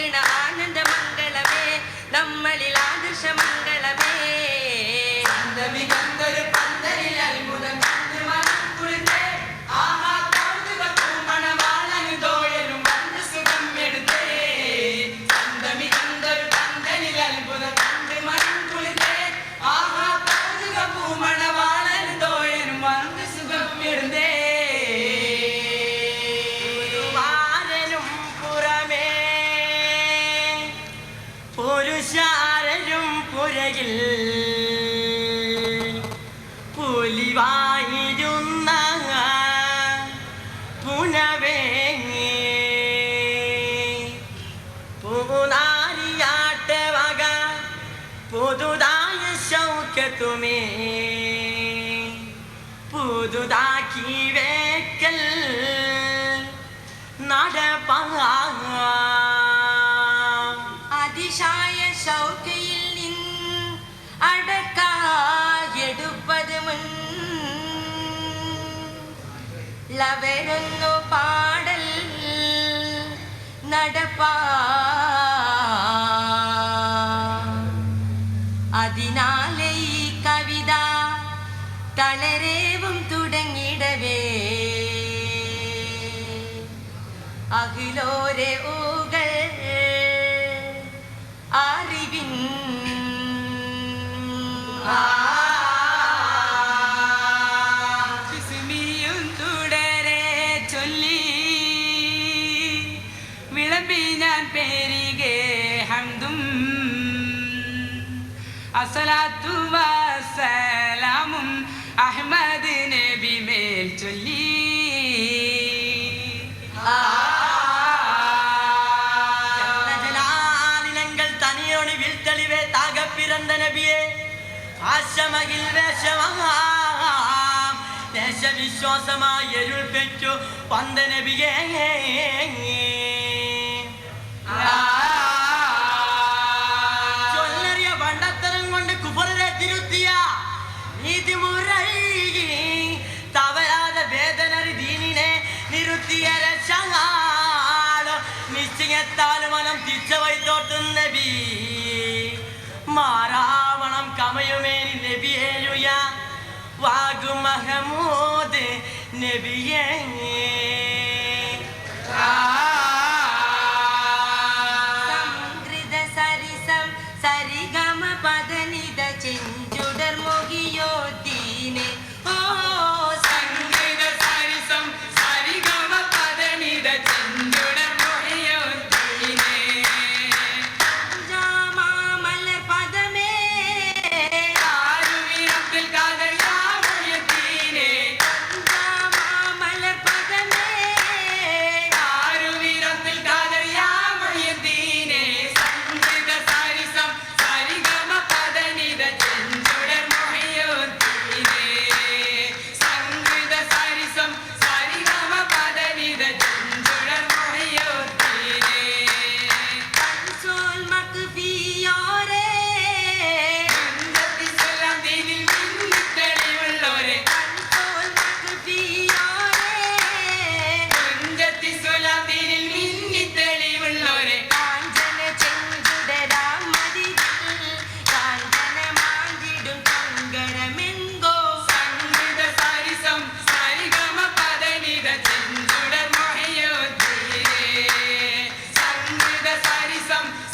വീണ ആനന്ദ മംഗളമേ നമ്മളിൽ ആദർശ മംഗളമേ പുരുഷാരരും പുരയിൽ പുലിവായിരുന്ന പുനവേ പൂനാരിയാട്ട വക പുതുതായ ശൗക്കത്തുമേ പുതുതാക്കി വേക്കൽ നടപ്പാ അതിശായ ശൗക്കയിൽ അടക്കായെടുപ്പത് മുൻ ലവരൊന്നു പാടൽ നടപ്പാ അതിനാലെ ഈ കവിത തളരേവും തുടങ്ങിടവേ അഖിലോരെ ഊകൾ അറിവിൻ സിമിയും തുടരെ ചൊല്ലി വിളമ്പി ഞാൻ പേരികെ ഹംദും അസ്സലാത്തു വസ്സലാമും അഹ്മദ് നബി മേൽ ചൊല്ലി பிறந்த நபியே ஆசமகில் வேஷமாம் தேச விசுவாசமாய் எருள் பெற்று வந்த நபியே ചൊല്ലറിയ വണ്ടത്തരം കൊണ്ട് കുഫറിനെ തിരുത്തിയ നീതിമുറൈ തവരാതെ വേദനറി ദീനിനെ നിരുത്തിയ രക്ഷാളോ നിശ്ചയത്താൽ മനം തിരിച്ചവൈ തോട്ടും നബി മാറാവണം കമയുമേനി നബിയേയുയ വാഗു മഹമൂദ് നബിയേ സംകൃത സരിസം സരിഗമ പദനിത ചെഞ്ചുടർ മുഖിയോ ദീനെ ഓ സംകൃത സരിസം സരിഗമ പദനിത ചെഞ്ചുടർ മുഖിയോ ദീനെ some